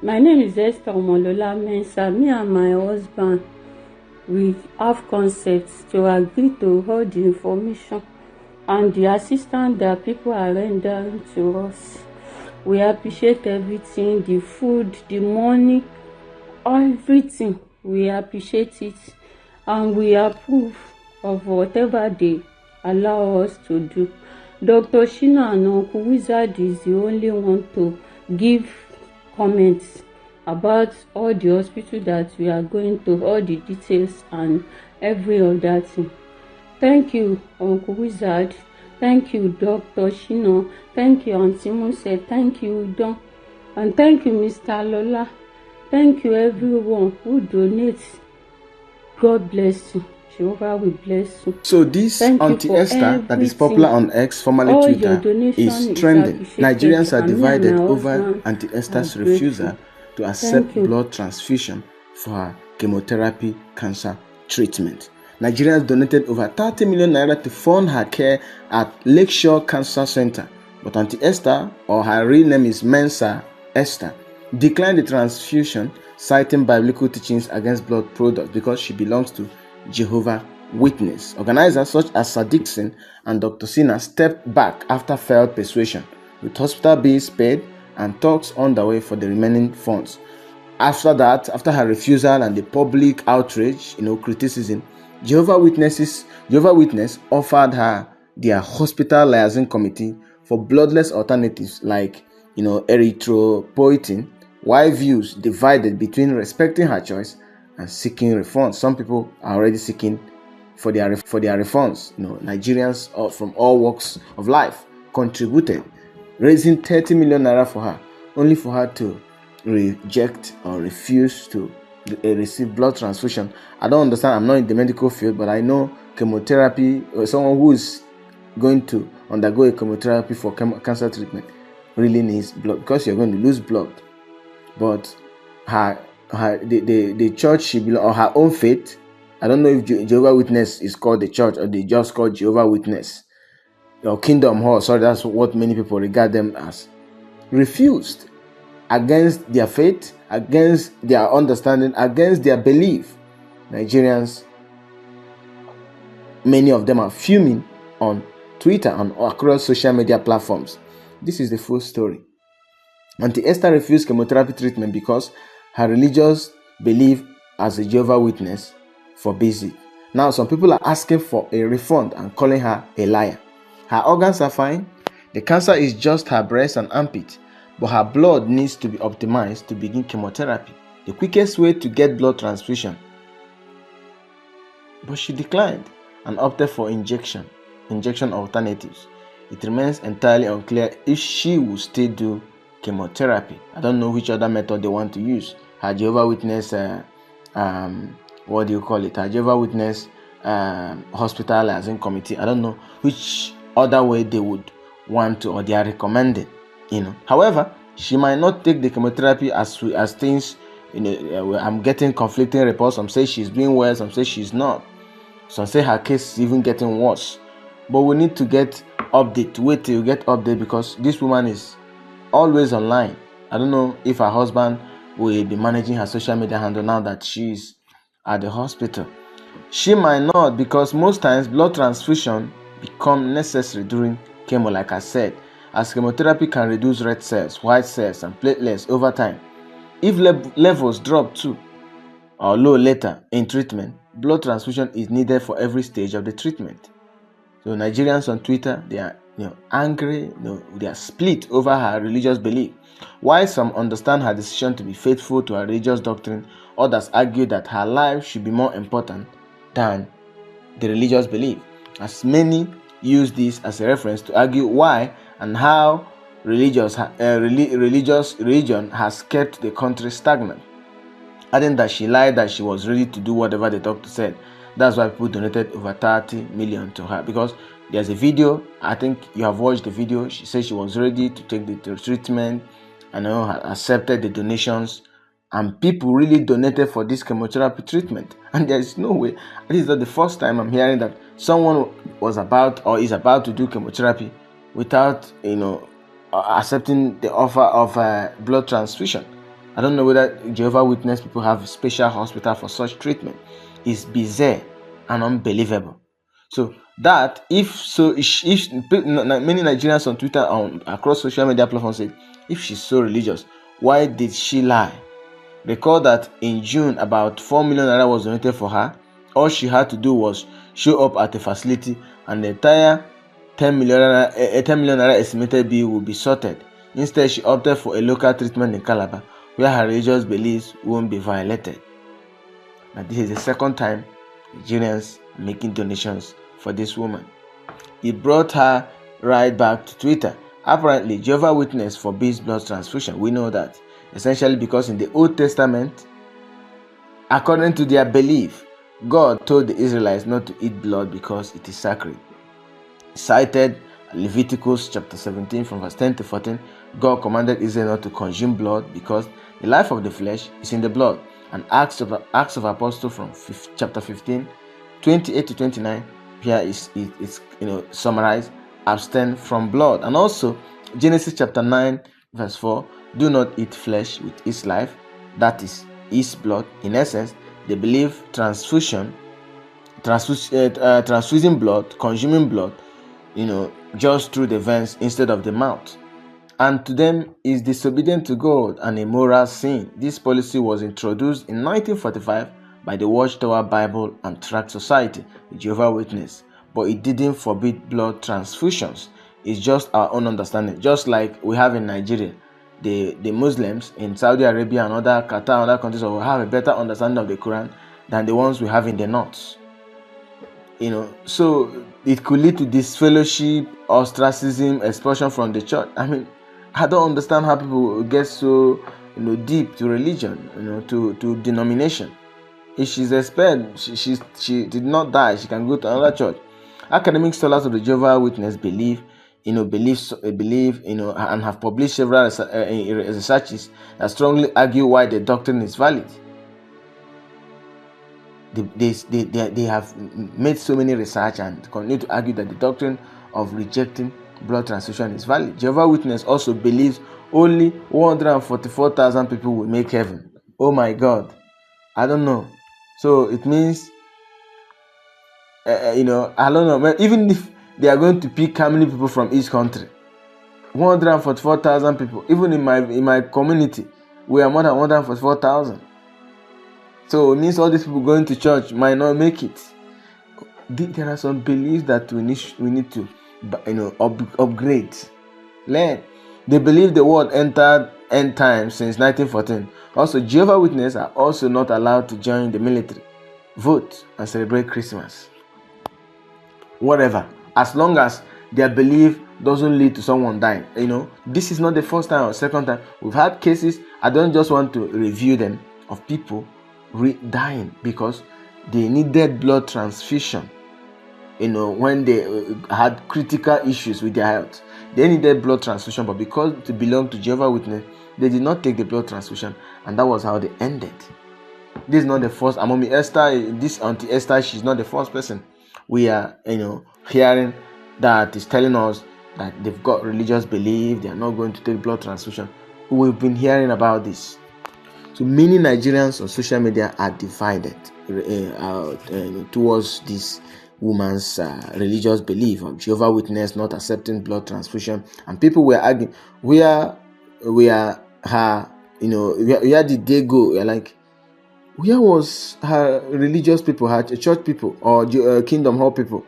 My name is Esther Mensa. Me and my husband, we have concepts to agree to all the information and the assistance that people are rendering to us. We appreciate everything, the food, the money, everything. We appreciate it and we approve of whatever they allow us to do. Dr. Sina and Uncle Wizard is the only one to give comments about all the hospital that we are going to, all the details and every other thing. Thank you, Uncle Wizard. Thank you, Dr. Shina. Thank you, Aunty Mose. Thank you, Don. And thank you, Mr. Lola. Thank you, everyone who donates. God bless you. Jehovah will bless you. So this Aunty Esther that is popular on X, formerly Twitter, is trending. Nigerians are divided over Aunty Esther's refusal to accept blood transfusion for her chemotherapy cancer treatment. Nigerians donated over 30 million naira to fund her care at Lakeshore Cancer Center, but Aunty Esther, or her real name is Mensa Esther, declined the transfusion, citing biblical teachings against blood products because she belongs to Jehovah Witness. Organizers such as Sir Dixon and Dr. Sina stepped back after failed persuasion, with hospital bills paid and talks underway for the remaining funds. After that, after her refusal and the public outrage, criticism, Jehovah Witness offered her their hospital liaison committee for bloodless alternatives like erythropoietin, while views divided between respecting her choice and seeking refunds. Some people are already seeking for their refunds. Nigerians from all walks of life contributed, raising 30 million naira for her, only for her to reject or refuse to receive blood transfusion. I don't understand. I'm not in the medical field, but I know chemotherapy, or someone who is going to undergo a chemotherapy for cancer treatment really needs blood, because you're going to lose blood. But the church she belongs, or her own faith, I don't know if Jehovah Witness is called the church or they just called Jehovah Witness or Kingdom Hall. Sorry, that's what many people regard them as. Refused, against their faith, against their understanding, against their belief. Nigerians, many of them are fuming on Twitter and across social media platforms. This is the full story. Aunty Esther refused chemotherapy treatment because her religious belief as a Jehovah Witness forbids it. Now, some people are asking for a refund and calling her a liar. Her organs are fine. The cancer is just her breast and armpit, but her blood needs to be optimized to begin chemotherapy, the quickest way to get blood transfusion. But she declined and opted for injection alternatives. It remains entirely unclear if she will still do chemotherapy. I don't know which other method they want to use. Her Jehovah Witness, her Jehovah Witness hospital liaison committee, I don't know which other way they would want to, or they are recommending. However, she might not take the chemotherapy as things. I'm getting conflicting reports. Some say she's doing well, some say she's not. Some say her case is even getting worse. But we need to get update. Wait till you get update, because this woman is always online. I don't know if her husband will be managing her social media handle now that she's at the hospital. She might not, because most times blood transfusion become necessary during chemo, like I said, as chemotherapy can reduce red cells, white cells, and platelets over time. If levels drop too or low later in treatment, blood transfusion is needed for every stage of the treatment. So Nigerians on Twitter, they are angry, they are split over her religious belief. While some understand her decision to be faithful to her religious doctrine, others argue that her life should be more important than the religious belief, as many use this as a reference to argue why and how religion has kept the country stagnant, adding that she lied that she was ready to do whatever the doctor said. That's why people donated over 30 million to her, because there's a video, I think you have watched the video. She said she was ready to take the treatment and accepted the donations, and people really donated for this chemotherapy treatment. And there is no way, this is not the first time I'm hearing that someone was about or is about to do chemotherapy without accepting the offer of blood transfusion. I don't know whether Jehovah Witness people have a special hospital for such treatment. It's bizarre and unbelievable. So that if many Nigerians on Twitter across social media platforms say, if she's so religious, why did she lie? Recall that in June about 4 million naira was donated for her. All she had to do was show up at the facility and the entire 10 million naira estimated bill will be sorted. Instead, she opted for a local treatment in Calabar where her religious beliefs won't be violated. Now, this is the second time Nigerians are making donations for this woman. It brought her right back to Twitter. Apparently, Jehovah Witness forbids blood transfusion. We know that. Essentially because in the Old Testament, according to their belief, God told the Israelites not to eat blood because it is sacred. Cited Leviticus chapter 17 from verse 10 to 14, God commanded Israel not to consume blood because the life of the flesh is in the blood. And Acts of Apostles from chapter 15, 28 to 29, here it's summarized, abstain from blood. And also Genesis chapter 9 verse 4, do not eat flesh with its life, that is its blood. In essence, they believe transfusing blood, consuming blood, just through the veins instead of the mouth, and to them is disobedient to God and a moral sin. This policy was introduced in 1945 by the Watchtower Bible and Tract Society, the Jehovah Witness, but it didn't forbid blood transfusions. It's just our own understanding, just like we have in Nigeria. The Muslims in Saudi Arabia and other Qatar and other countries will have a better understanding of the Quran than the ones we have in the north. So it could lead to disfellowship, ostracism, expulsion from the church. I mean, I don't understand how people get so deep to religion, to denomination. If she's expelled, she did not die, she can go to another church. Academic scholars of the Jehovah Witness believe and have published several researches that strongly argue why the doctrine is valid. They have made so many research and continue to argue that the doctrine of rejecting blood transfusion is valid. Jehovah Witness also believes only 144,000 people will make heaven. Oh my God, I don't know. So it means, I don't know. Even if they are going to pick how many people from each country, 144,000 people. Even in my community, we are more than 144,000. So it means all these people going to church might not make it. There are some beliefs that we need to upgrade. Learn. They believe the world entered end time since 1914. Also, Jehovah Witnesses are also not allowed to join the military, vote, and celebrate Christmas. Whatever, as long as their belief doesn't lead to someone dying. This is not the first time or second time. We've had cases, I don't just want to review them, of people dying because they needed blood transfusion. When they had critical issues with their health, they needed blood transfusion, but because they belong to Jehovah Witness, they did not take the blood transfusion, and that was how they ended. This is not the first. Aunty Esther, she's not the first person we are hearing that is telling us that they've got religious belief, they are not going to take blood transfusion. We've been hearing about this. So many Nigerians on social media are divided towards this woman's religious belief of Jehovah Witness not accepting blood transfusion, and people were arguing where did they go? Like, where was her religious people, her church people, or Kingdom Hall people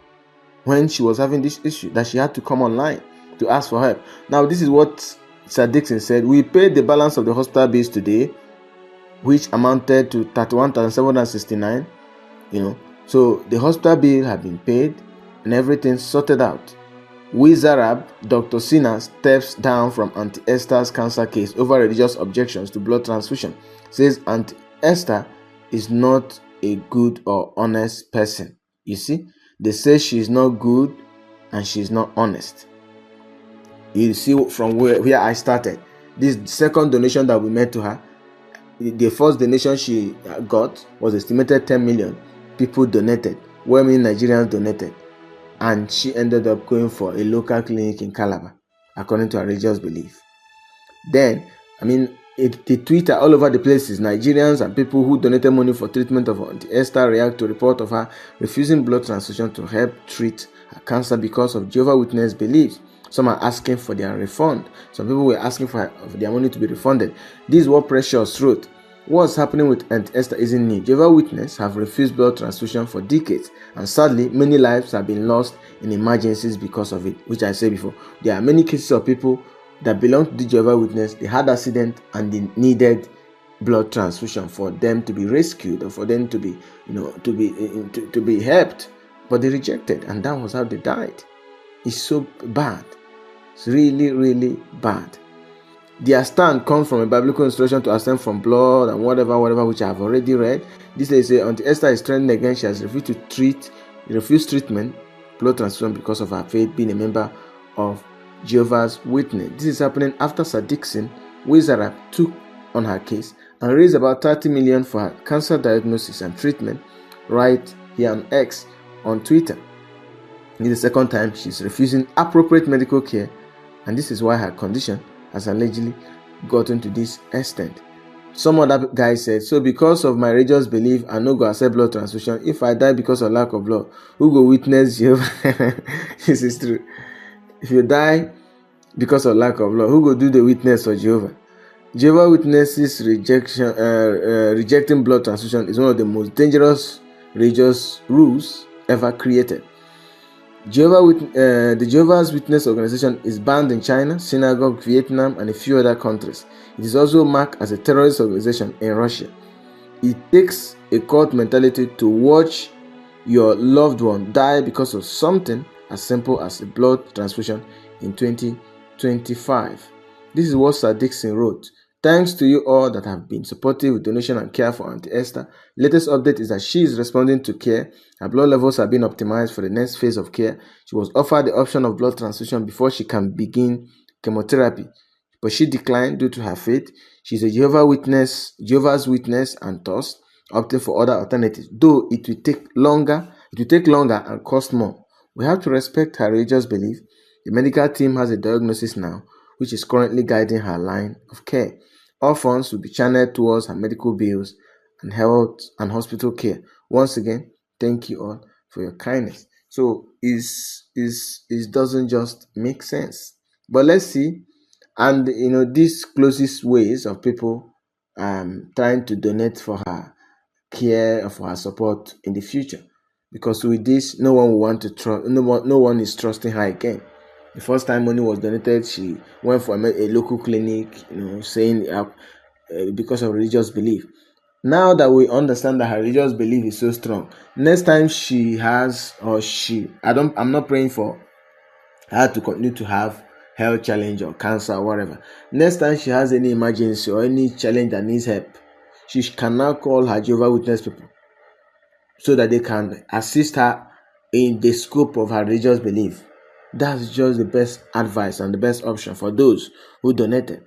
when she was having this issue that she had to come online to ask for help? Now, this is what Sir Dixon said. We paid the balance of the hospital bills today, which amounted to 31,769. So the hospital bill had been paid and everything sorted out. Wizarab, Dr. Sina steps down from Aunty Esther's cancer case over religious objections to blood transfusion. Says Aunty Esther is not a good or honest person. You see, they say she is not good and she is not honest. You see from where I started. This second donation that we made to her, the first donation she got was estimated 10 million. People donated, well, many Nigerians donated, and she ended up going for a local clinic in Calabar, according to her religious belief. Then, the Twitter all over the places. Nigerians and people who donated money for treatment of Aunty Esther react to report of her refusing blood transfusion to help treat her cancer because of Jehovah Witness beliefs. Some are asking for their refund. Some people were asking for their money to be refunded. This is what Precious wrote. What's happening with Aunty Esther isn't new. Jehovah Witness have refused blood transfusion for decades, and sadly, many lives have been lost in emergencies because of it, which I said before. There are many cases of people that belong to the Jehovah Witness, they had accident and they needed blood transfusion for them to be rescued or for them to be, to be helped, but they rejected, and that was how they died. It's so bad. It's really, really bad. Their stand comes from a biblical instruction to abstain from blood and whatever, which I have already read. This they say Aunty Esther is trending again. She has refused treatment, blood transfusion, because of her faith, being a member of Jehovah's Witness. This is happening after Sir Dixon Wizarab took on her case and raised about 30 million for her cancer diagnosis and treatment right here on X on Twitter. This is the second time she's refusing appropriate medical care, and this is why her condition has allegedly gotten to this extent. Some other guy said, so because of my religious belief, I no go accept blood transfusion. If I die because of lack of blood, who go witness Jehovah? This is true. If you die because of lack of blood, who go do the witness for Jehovah? Jehovah Witnesses rejecting blood transfusion is one of the most dangerous religious rules ever created. The Jehovah's Witness organization is banned in China, Synagogue, Vietnam, and a few other countries. It is also marked as a terrorist organization in Russia. It takes a cult mentality to watch your loved one die because of something as simple as a blood transfusion in 2025. This is what Sir Dixon wrote. Thanks to you all that have been supportive with donation and care for Aunty Esther. Latest update is that she is responding to care. Her blood levels have been optimized for the next phase of care. She was offered the option of blood transfusion before she can begin chemotherapy, but she declined due to her faith. She's a Jehovah's Witness, and thus opting for other alternatives, though it will take longer and cost more. We have to respect her religious belief. The medical team has a diagnosis now, which is currently guiding her line of care. All funds will be channeled towards her medical bills and health and hospital care. Once again, thank you all for your kindness. So it doesn't just make sense. But let's see. And these closest ways of people trying to donate for her care or for her support in the future. Because with this, no one will want to trust. No one is trusting her again. The first time money was donated, she went for a local clinic, saying because of religious belief. Now that we understand that her religious belief is so strong, next time I'm not praying for her to continue to have health challenge or cancer or whatever. Next time she has any emergency or any challenge that needs help, she can now call her Jehovah Witness people so that they can assist her in the scope of her religious belief. That's just the best advice and the best option for those who donated.